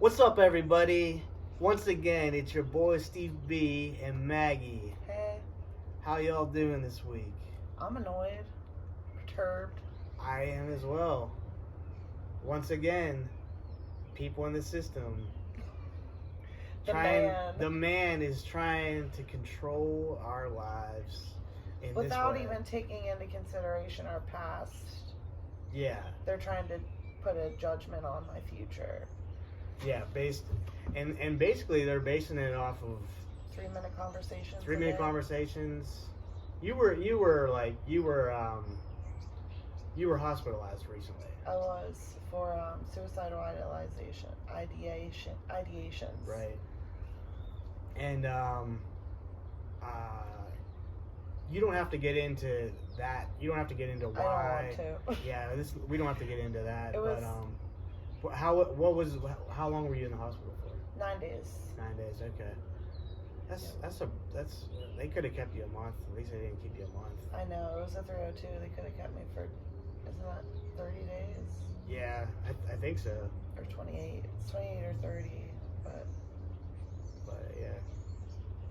What's up, everybody? Once again, it's your boy Steve B and Maggie. Hey, How y'all doing this week? I'm annoyed, perturbed. I am as well. Once again, people in the system. The man is trying to control our lives in Without this way. even taking into consideration our past. Yeah. They're trying to put a judgment on my future. Yeah, and basically they're basing it off of 3-minute conversations. 3-minute conversations. You were hospitalized recently. I was for suicidal ideations. Right. And you don't have to get into that. You don't have to get into why. I don't want to. Yeah, we don't have to get into that. It was, but how long were you in the hospital for? 9 days. 9 days. Okay. That's they could have kept you a month. At least they didn't keep you a month. I know, it was a 302. They could have kept me for, isn't that 30 days? Yeah, I think so. Or 28. It's 28 or 30, but yeah,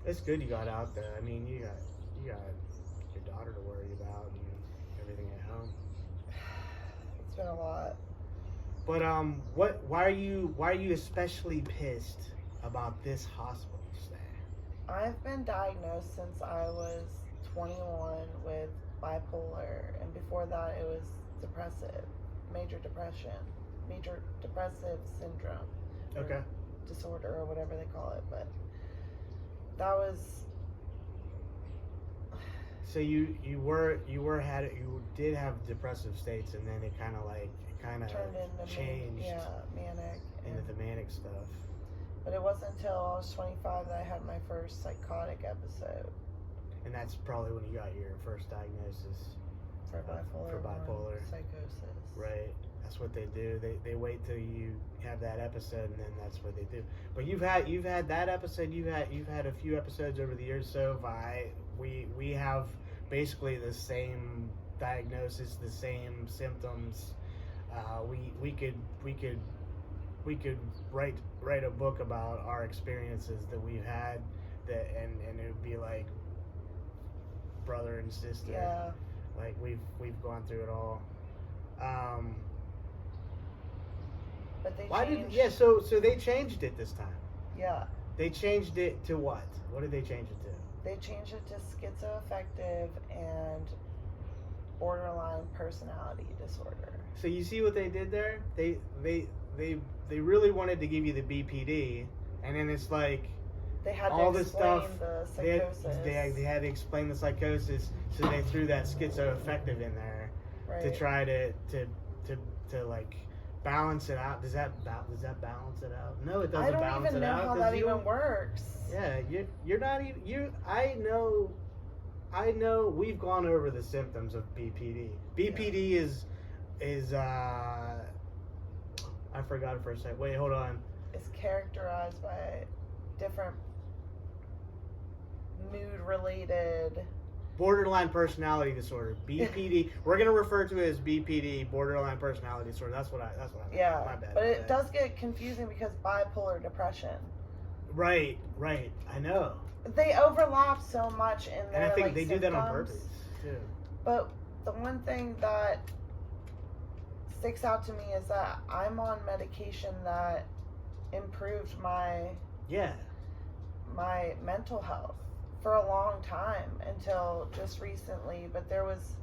it's good you got out there. I mean, you got your daughter to worry about and everything at home. It's been a lot. But why are you especially pissed about this hospital stay? I've been diagnosed since I was 21 with bipolar, and before that it was major depressive syndrome. Okay. Disorder or whatever they call it, but that was. So you did have depressive states, and then it kind of turned into changed. Manic. Into the manic stuff. But it wasn't until I was 25 that I had my first psychotic episode. And that's probably when you got your first diagnosis For bipolar psychosis. Right. That's what they do. They wait till you have that episode, and then that's what they do. But you've had that episode. You've had a few episodes over the years. So we have basically the same diagnosis, the same symptoms. We could write a book about our experiences that we've had, and it would be like brother and sister. Yeah. Like we've gone through it all. But they changed. So they changed it this time. Yeah. They changed it to what? What did they change it to? They changed it to schizoaffective and borderline personality disorder. So you see what they did there? They really wanted to give you the BPD, and then it's like they had all to this explain stuff. The psychosis. They had to explain the psychosis, so they threw that schizoaffective in there to try to like balance it out. Does that balance it out? No, it doesn't balance it out. I don't even know how that even works. Yeah, you're not even I know we've gone over the symptoms of BPD. BPD is I forgot it for a second. Wait, hold on. It's characterized by different mood-related borderline personality disorder, BPD. We're gonna refer to it as BPD, borderline personality disorder. That's what I meant. Yeah, my bad. But it does get confusing because bipolar depression. Right. I know. They overlap so much in their and I think like, they symptoms. do that on purpose too. But the one thing that sticks out to me is that I'm on medication that improved my mental health for a long time until just recently. But there was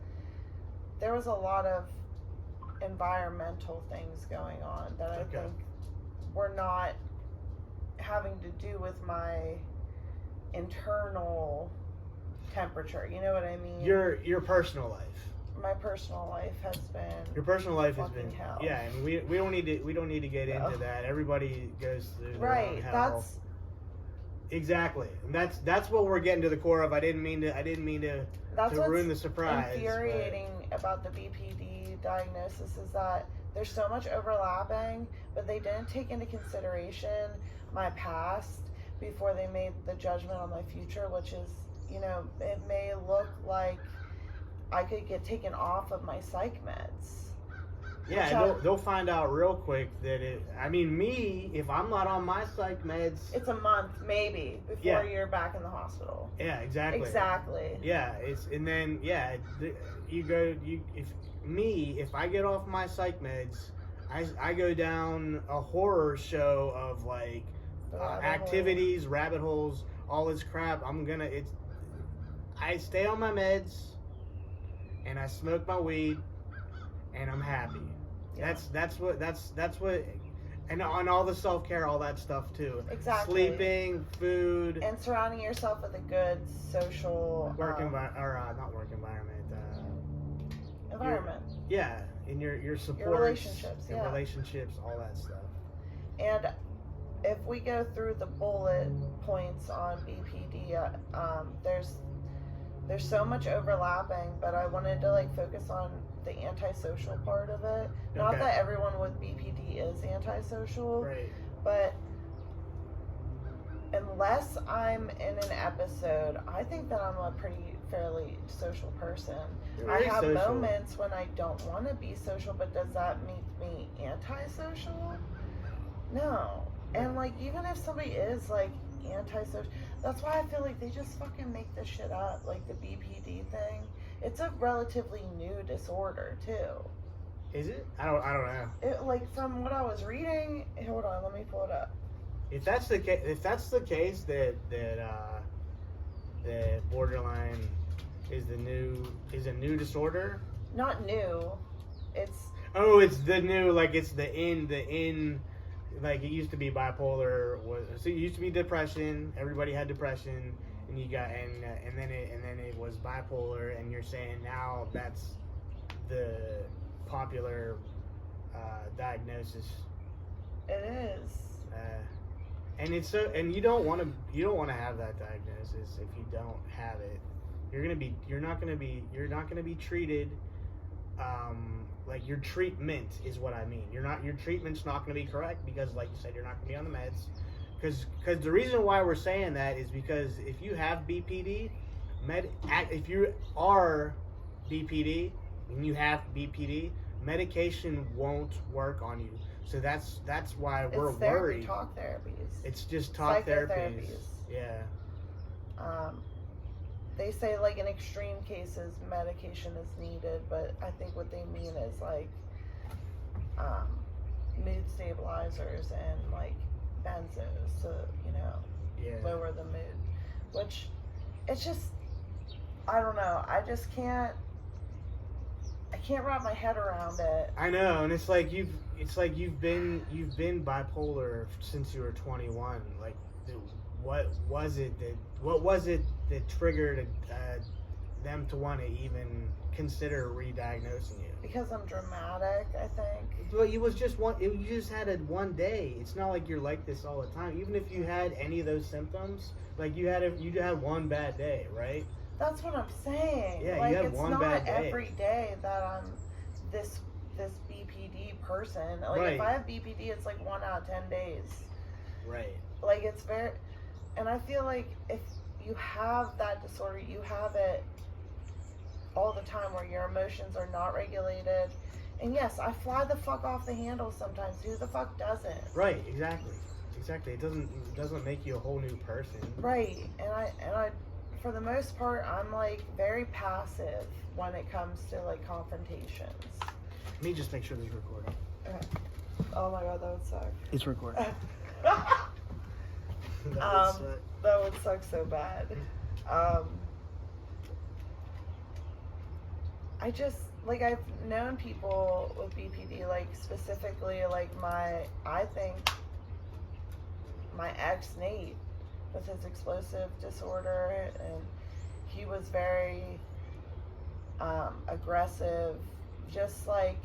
a lot of environmental things going on that I think were not having to do with my internal temperature. You know what I mean? Your personal life. My personal life has been. Your personal life has been hell. Yeah, and we don't need to get into that. Everybody goes through their own hell. That's exactly. And that's what we're getting to the core of. I didn't mean to ruin the surprise. What's infuriating about the BPD diagnosis is that there's so much overlapping, but they didn't take into consideration my past before they made the judgment on my future, which is, it may look like I could get taken off of my psych meds Yeah, they'll find out real quick that me, if I'm not on my psych meds, it's a month maybe before you're back in the hospital. Yeah, exactly. Exactly. Yeah, if I get off my psych meds, I go down a horror show of like activities, rabbit holes, all this crap. I stay on my meds, and I smoke my weed, and I'm happy. Yeah. That's what, and on all the self-care, all that stuff too. Exactly. Sleeping, food, and surrounding yourself with a good social environment. Yeah, in your support, your relationships, relationships, all that stuff. And if we go through the bullet points on BPD, there's so much overlapping, but I wanted to like focus on the antisocial part of it. Not that everyone with BPD is antisocial, right? But unless I'm in an episode, I think that I'm a fairly social person. I have moments when I don't want to be social, but does that make me antisocial? No. And like, even if somebody is like antisocial, that's why I feel like they just fucking make this shit up. Like the BPD thing, it's a relatively new disorder too. Is it? I don't know. It, like, from what I was reading, hold on, let me pull it up. If that's the case, that borderline is a new disorder. Not new. It's the new, like it's the in. Like it used to be bipolar. So it used to be depression. Everybody had depression, and you got and then it was bipolar. And you're saying now that's the popular diagnosis. It is. And it's so, and you don't want to have that diagnosis if you don't have it. You're not gonna be treated. Like your treatment is what I mean. Your treatment's not going to be correct because, like you said, you're not going to be on the meds. Because the reason why we're saying that is because if you have BPD, if you are BPD and you have BPD, medication won't work on you. So that's why we're worried. Talk therapies. It's just talk therapies. Yeah. They say, like, in extreme cases, medication is needed, but I think what they mean is, like, mood stabilizers and, like, benzos to, lower the mood. Which, it's just, I don't know. I can't wrap my head around it. I know, and it's like you've been bipolar since you were 21. Like, what was it that triggered them to want to even consider re-diagnosing you? Because I'm dramatic, I think. Well, you just had it one day. It's not like you're like this all the time. Even if you had any of those symptoms, like you had one bad day, right? That's what I'm saying. Yeah, like, you had one bad day. It's not every day that I'm this BPD person. Like, right. If I have BPD, it's like 1 out of 10 days. Right. Like, it's very... And I feel like if you have that disorder, you have it all the time where your emotions are not regulated. And yes, I fly the fuck off the handle sometimes. Who the fuck doesn't? Right, exactly. It doesn't make you a whole new person. Right. And I for the most part, I'm like very passive when it comes to like confrontations. Let me just make sure this is recording. Okay. Oh my god, that would suck. It's recording. That would suck so bad. I just, like, I've known people with BPD, like, specifically, like, I think my ex, Nate, with his explosive disorder, and he was very aggressive, just, like,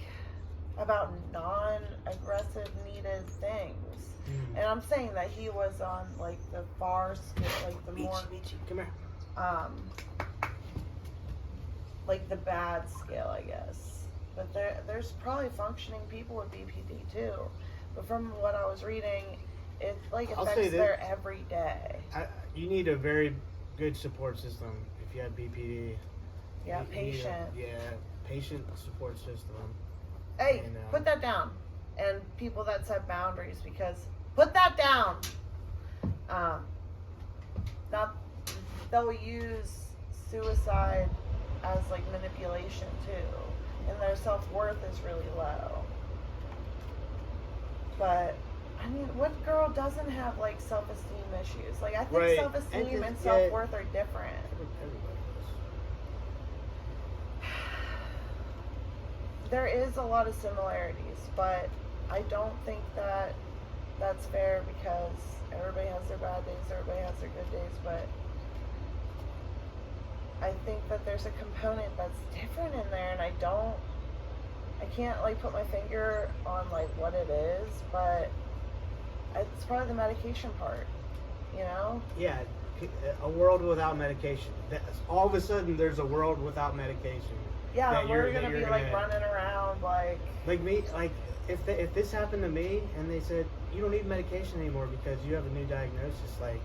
about non-aggressive needed things. And I'm saying that he was on, like, the far scale, like, the more... Come here. Like, the bad scale, I guess. But there's probably functioning people with BPD, too. But from what I was reading, it, like, affects their everyday. You need a very good support system if you have BPD. Yeah, patient. Patient support system. Hey, you know? put that down. And people that set boundaries, because put that down. Not they'll use suicide as like manipulation too, and their self-worth is really low. But I mean, what girl doesn't have like self-esteem issues? Like I think Right. self-esteem and self-worth are different. Everybody does. There is a lot of similarities, but I don't think that that's fair, because everybody has their bad days, everybody has their good days, but I think that there's a component that's different in there, and I can't like put my finger on like what it is, but it's probably the medication part, you know? Yeah, a world without medication. All of a sudden, there's a world without medication. Yeah, we're gonna be like running around like me. Like if this happened to me and they said you don't need medication anymore because you have a new diagnosis, like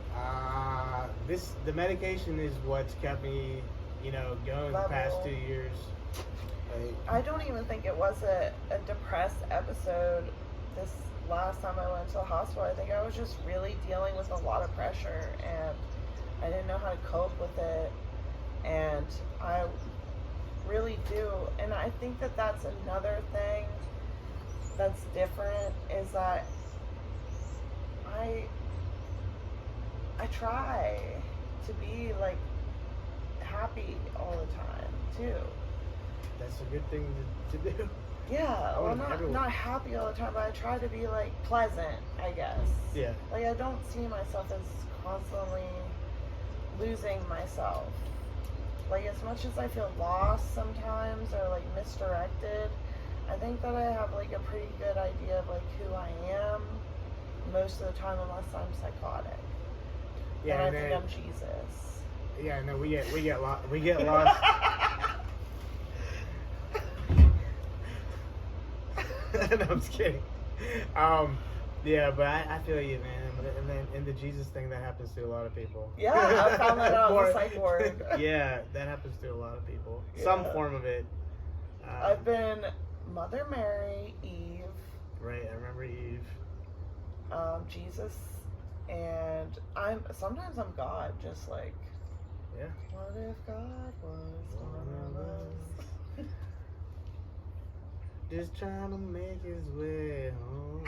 the medication is what's kept me, going the past 2 years. Like, I don't even think it was a depressed episode this last time I went to the hospital. I think I was just really dealing with a lot of pressure, and I didn't know how to cope with it, and I really do. And I think that that's another thing that's different, is that I try to be like happy all the time too. that's a good thing to do. Yeah, well, not happy all the time, but I try to be like pleasant, I guess. Yeah. Like I don't see myself as constantly losing myself. Like as much as I feel lost sometimes or like misdirected, I think that I have like a pretty good idea of like who I am most of the time, unless I'm psychotic. Yeah, and I think I'm Jesus. Yeah, no, we get lost. We get lost. No, I'm just kidding. Yeah, but I feel you, man. And the Jesus thing, that happens to a lot of people. Yeah, I found that out on the psych ward. Yeah, that happens to a lot of people. Yeah. Some form of it. I've been Mother Mary, Eve. Right, I remember Eve. Jesus, and sometimes I'm God, just like. Yeah. What if God was one of us? Just trying to make his way home.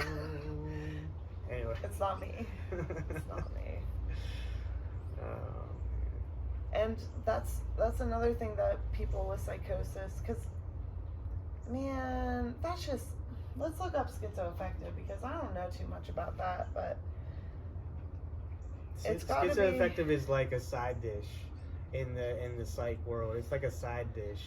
Anyway. It's not me. It's not me. Oh, and that's another thing that people with psychosis, because, man, that's just, let's look up schizoaffective, because I don't know too much about that, but it's gotta be. Schizoaffective is like a side dish in the psych world. It's like a side dish.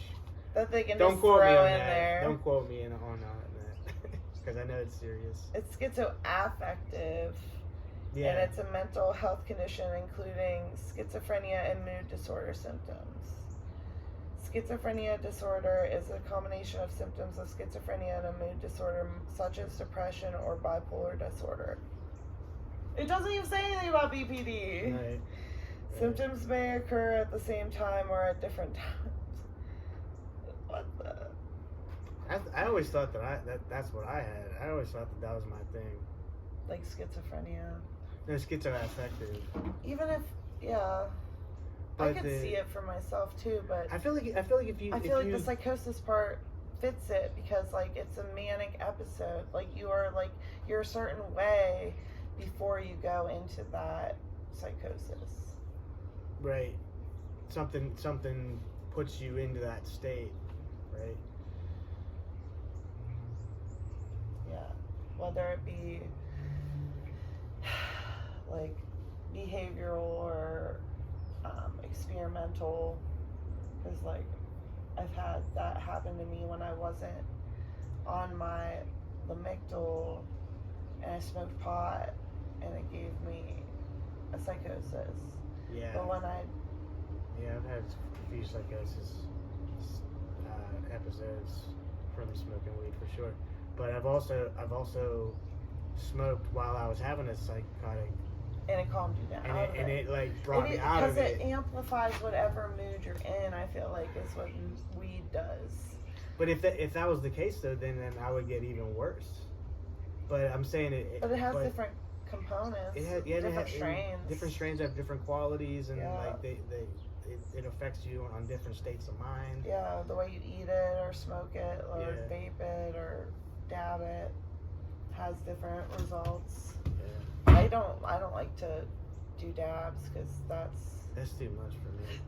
That they can Don't just quote throw me on in that. there. Don't quote me on that, because I know it's serious. It's schizoaffective, Yeah. and it's a mental health condition including schizophrenia and mood disorder symptoms. Schizophrenia disorder is a combination of symptoms of schizophrenia and a mood disorder, such as depression or bipolar disorder. It doesn't even say anything about BPD. Right. Symptoms may occur at the same time or at different times. What the? I always thought that's what I had. I always thought that was my thing. Like schizophrenia. No, schizoaffective. Even if, yeah, But I could see it for myself too, but I feel like if you the psychosis part fits it, because like it's a manic episode. Like you're a certain way before you go into that psychosis. Right. Something puts you into that state, right? Yeah. Whether it be like behavioral or experimental, because like I've had that happen to me when I wasn't on my Lamictal and I smoked pot, and it gave me a psychosis. Yeah. But when I've had a few psychosis episodes from smoking weed for sure. But I've also smoked while I was having a psychotic. and it calmed you down. And it like brought me out of it. Because it amplifies whatever mood you're in, I feel like, is what weed does. But if that was the case though, then I would get even worse. But I'm saying it. But it has different components. Different strains. Different strains have different qualities, and like it affects you on different states of mind. Yeah, the way you eat it or smoke it or vape it or dab it has different results. Yeah. I don't like to do dabs because that's too much for me.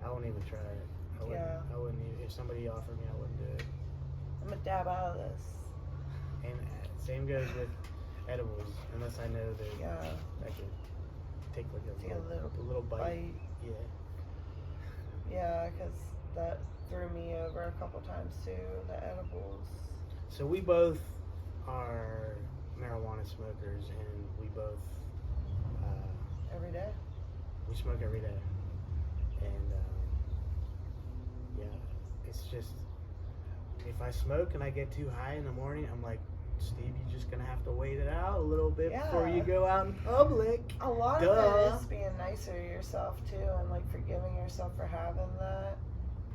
I won't even try it. I wouldn't even, if somebody offered me, I wouldn't do it. I'm gonna dab out of this. And same goes with edibles, unless I know that I could take like a little bite. Yeah. Yeah, because that threw me over a couple times too, the edibles. So we both are marijuana smokers, and we both every day. We smoke every day, and it's just if I smoke and I get too high in the morning, I'm like, Steve, you're just gonna have to wait it out a little bit before you go out in public. A lot of it is being nicer to yourself too, and like forgiving yourself for having that.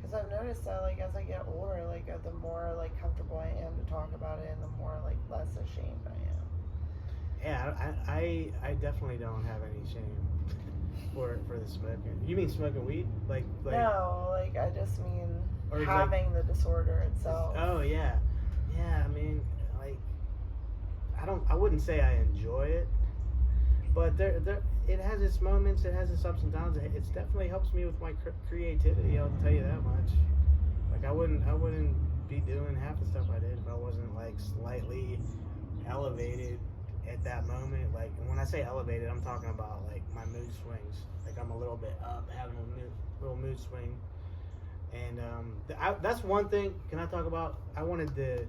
Because I've noticed that like as I get older, like the more like comfortable I am to talk about it, and the more like less ashamed I am. Yeah, I definitely don't have any shame for the smoking. You mean smoking weed? Like no, like I just mean or having the disorder itself. Oh yeah, I mean like I wouldn't say I enjoy it, but it has its moments. It has its ups and downs. It definitely helps me with my creativity. I'll tell you that much. Like I wouldn't be doing half the stuff I did if I wasn't like slightly elevated at that moment. Like when I say elevated, I'm talking about like my mood swings. Like I'm a little bit up, having a little mood swing. And that's one thing. Can I talk about? I wanted to.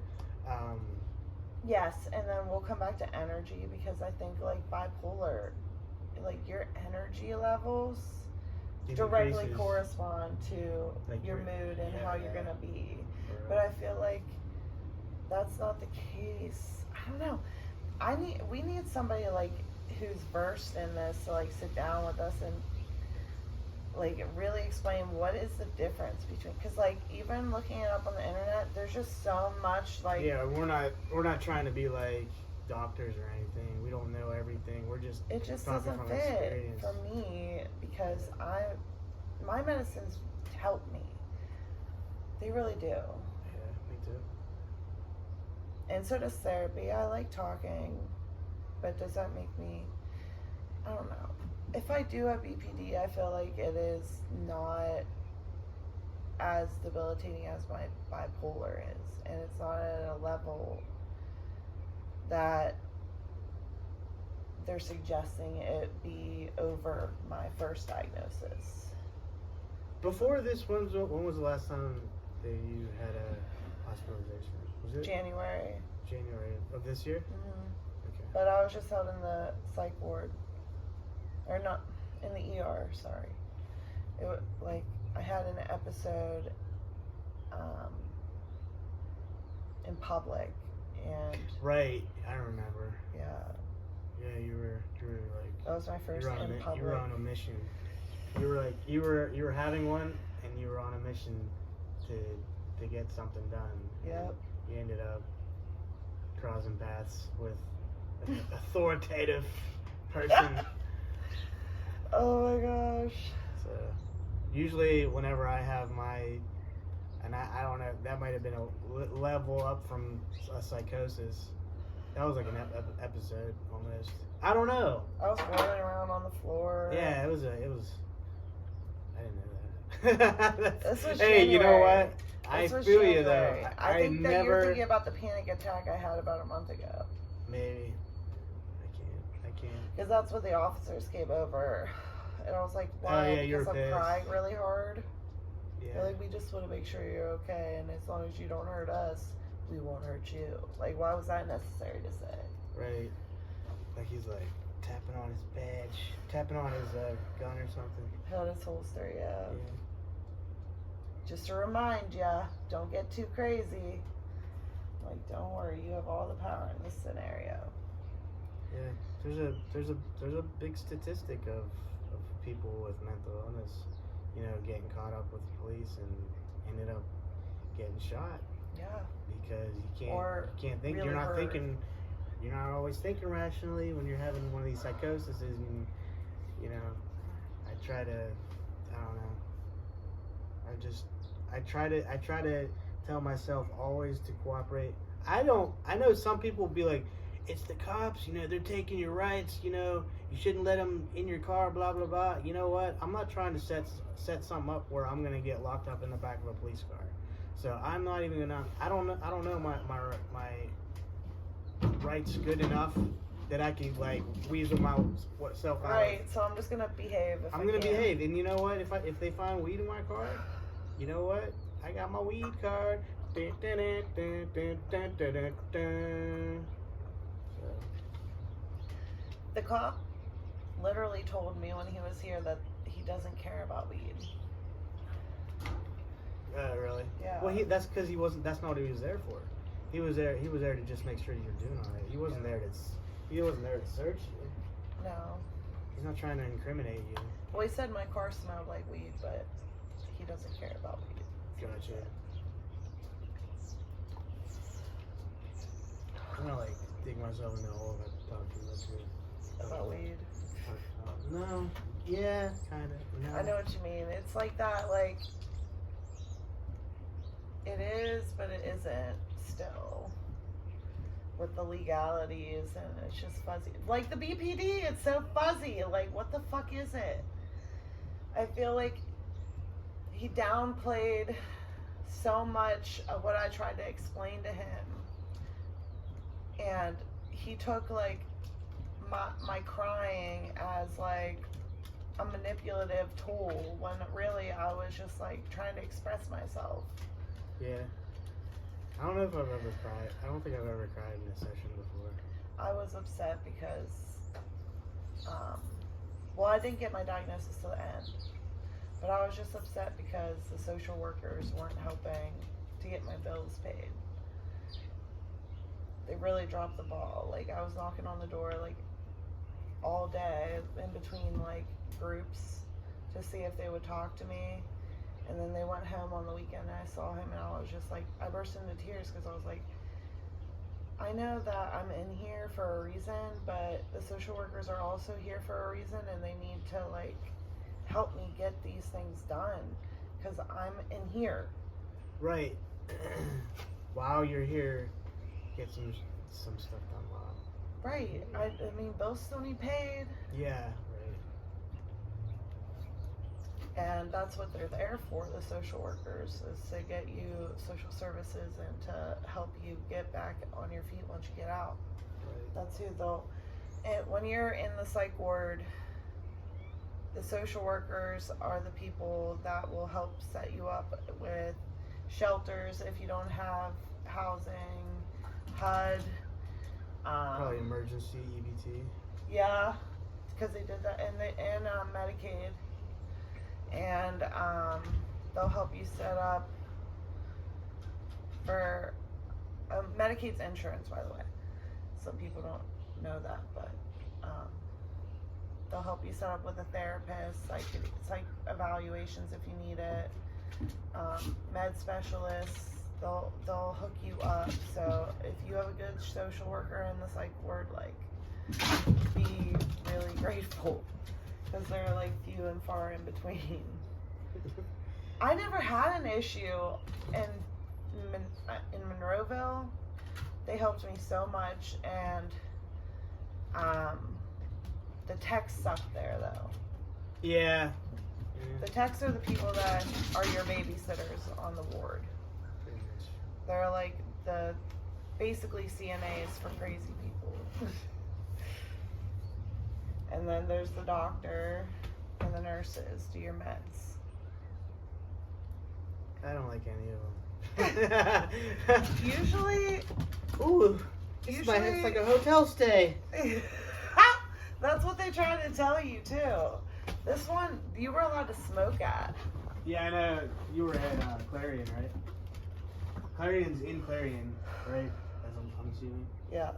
Yes, and then we'll come back to energy because I think like bipolar, like your energy levels directly correspond to like your mood and how you're gonna be. But I feel like that's not the case. I don't know. We need somebody like who's versed in this to like sit down with us and like really explain what is the difference between, because like even looking it up on the internet, there's just so much like we're not trying to be like doctors or anything. We don't know everything. We're just it just doesn't fit for me because my medicines help me. They really do. Yeah, me too. And so does therapy. I like talking, but does that make me? I don't know. If I do have BPD, I feel like it is not as debilitating as my bipolar is. And it's not at a level that they're suggesting it be over my first diagnosis. Before this, when was the last time that you had a hospitalization? Was it? January of this year? Mm-hmm. Okay. But I was just held in the psych ward. Or not in the ER, sorry. It was like I had an episode in public, and right, I remember. Yeah, you were like that was my first in public. You were on a mission. You were like you were having one, and you were on a mission to get something done. Yep. You ended up crossing paths with an authoritative person. Oh my gosh. So, usually whenever I have and I don't know, that might have been a level up from a psychosis. That was like an episode almost. I don't know. I was rolling around on the floor. Yeah, it was. I didn't know that. This was hey, January. you know what? I feel January. you though. I think that you're thinking about the panic attack I had about a month ago. Maybe. I can't. Because that's what the officers came over. And I was like, why? Because I'm crying really hard. Yeah. They're like, we just want to make sure you're okay. And as long as you don't hurt us, we won't hurt you. Like, why was that necessary to say? Right. Like he's like tapping on his badge, tapping on his gun or something. Held his holster, yeah. Just to remind ya, don't get too crazy. Like, don't worry, you have all the power in this scenario. Yeah, there's a big statistic of people with mental illness, getting caught up with the police and ended up getting shot. Yeah. Because you can't think. Really You're not hurt. thinking. You're not always thinking rationally when you're having one of these psychoses, and you know, I try to. I don't know. I try to tell myself always to cooperate. I know some people will be like, it's the cops, you know, they're taking your rights, you know, you shouldn't let them in your car, blah blah blah. You know what? I'm not trying to set something up where I'm gonna get locked up in the back of a police car. So I'm not even gonna. I don't know my rights good enough that I can like weasel myself out. Right. So I'm just gonna behave. I'm gonna behave, and you know what? If they find weed in my car, you know what? I got my weed card. Dun, dun, dun, dun, dun, dun, dun, dun. So. The cop literally told me when he was here that he doesn't care about weed. Really? Yeah. Well, that's because he wasn't. That's not what he was there for. He was there to just make sure you're doing all right. He wasn't there to search you. No. He's not trying to incriminate you. Well, he said my car smelled like weed, but he doesn't care about weed. Gotcha. I'm gonna like dig myself in the hole if I talk too much here. About weed. No. Yeah, kind of. No. I know what you mean. It's like that, like, it is, but it isn't still. With the legalities, and it's just fuzzy. Like the BPD, it's so fuzzy. Like, what the fuck is it? I feel like he downplayed so much of what I tried to explain to him. And he took, like, my crying as, like, a manipulative tool, when really I was just, like, trying to express myself. Yeah. I don't know if I've ever cried. I don't think I've ever cried in a session before. I was upset because, well, I didn't get my diagnosis till the end. But I was just upset because the social workers weren't helping to get my bills paid. They really dropped the ball. Like, I was knocking on the door, like, all day in between, like, groups to see if they would talk to me. And then they went home on the weekend and I saw him and I was just like, I burst into tears because I was like, I know that I'm in here for a reason, but the social workers are also here for a reason, and they need to, like, help me get these things done because I'm in here. Right. While you're here, get some stuff done while. Right. I mean, bills still need paid. Yeah, right. And that's what they're there for, the social workers, is to get you social services and to help you get back on your feet once you get out. Right. That's who they'll. And when you're in the psych ward, the social workers are the people that will help set you up with shelters if you don't have housing, HUD. Probably emergency EBT. Yeah, because they did that, and Medicaid, and they'll help you set up for Medicaid's insurance, by the way. Some people don't know that, but they'll help you set up with a therapist, psych evaluations if you need it, med specialists. They'll hook you up. So if you have a good social worker in the psych ward, like, be really grateful, because they're, like, few and far in between. I never had an issue in Monroeville. They helped me so much, and the techs suck there, though. Yeah. The techs are the people that are your babysitters on the ward. They're like basically CNAs for crazy people. And then there's the doctor and the nurses do your meds. I don't like any of them. Usually. Ooh, it's like a hotel stay. That's what they try to tell you too. This one, you were allowed to smoke at. Yeah, I know. You were at Clarion, right? Clarion's in Clarion, right? As I'm assuming. Yeah.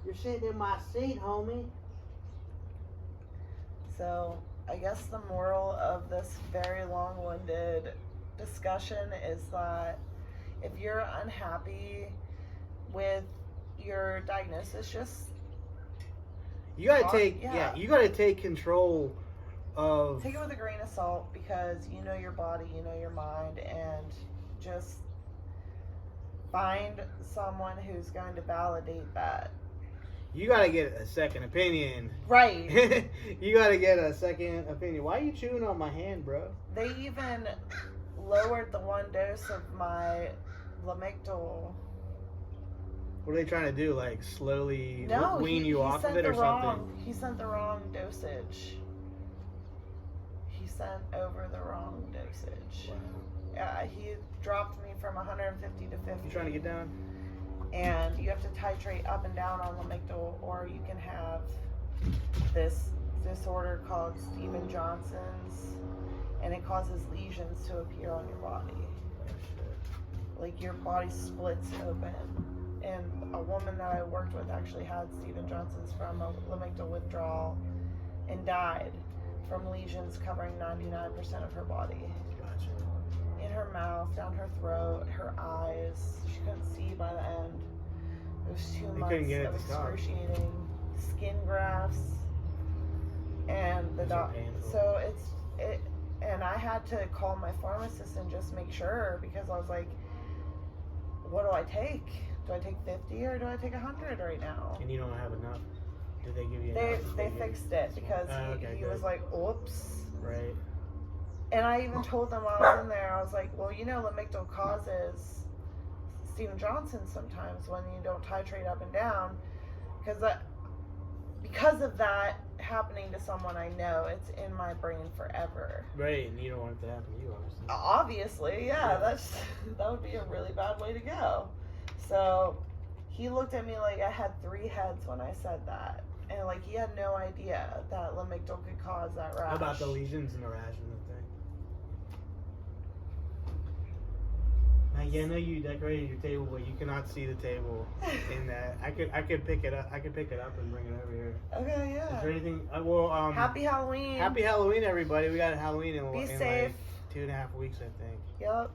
You're sitting in my seat, homie. So, I guess the moral of this very long-winded discussion is that If you're unhappy with your diagnosis, just you gotta you gotta take control of. Take it with a grain of salt, because you know your body, you know your mind, and just find someone who's going to validate that. You gotta get a second opinion. Right. You gotta get a second opinion. Why are you chewing on my hand, bro? They even lowered the 1 dose of my Lamictal. What are they trying to do? Like slowly wean you off of he it or something? He sent the wrong dosage. He sent over the wrong dosage. Wow. Yeah, he dropped me from 150 to 50. You trying to get down? And you have to titrate up and down on Lamictal, or you can have this disorder called Steven Johnson's, and it causes lesions to appear on your body. Oh, shit. Like your body splits open. And a woman that I worked with actually had Steven Johnson's from a Lamictal withdrawal and died from lesions covering 99% of her body. Gotcha. In her mouth, down her throat, her eyes. She couldn't see by the end. It was 2 months of excruciating skin grafts, and the so and I had to call my pharmacist and just make sure, because I was like, what do I take? Do I take 50 or do I take 100 right now? And you don't have enough? Did they give you enough? They fixed it, because he was like, oops. Right. And I even told them while I was in there, I was like, well, you know, Lamictal causes Steven Johnson sometimes when you don't titrate up and down, because of that happening to someone I know, it's in my brain forever. Right, and you don't want it to happen to you, honestly. Obviously, yeah. That would be a really bad way to go. So he looked at me like I had 3 heads when I said that. And like he had no idea that Lamictal could cause that rash. How about the lesions and the rash and the thing? Maggie, I know you decorated your table, but you cannot see the table in that. I could pick it up. I could pick it up and bring it over here. Okay, yeah. Is there anything? Happy Halloween. Happy Halloween, everybody. We got Halloween in safe. like 2.5 weeks, I think. Yep.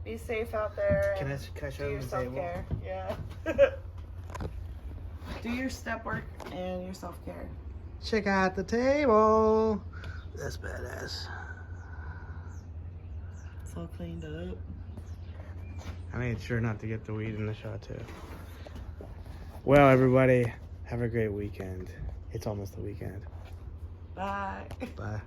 Be safe out there. Can I show you the table? Self-care. Yeah. Do your step work and your self-care. Check out the table. That's badass. It's all cleaned up. I made sure not to get the weed in the shot too. Well, everybody, have a great weekend. It's almost the weekend. Bye. Bye.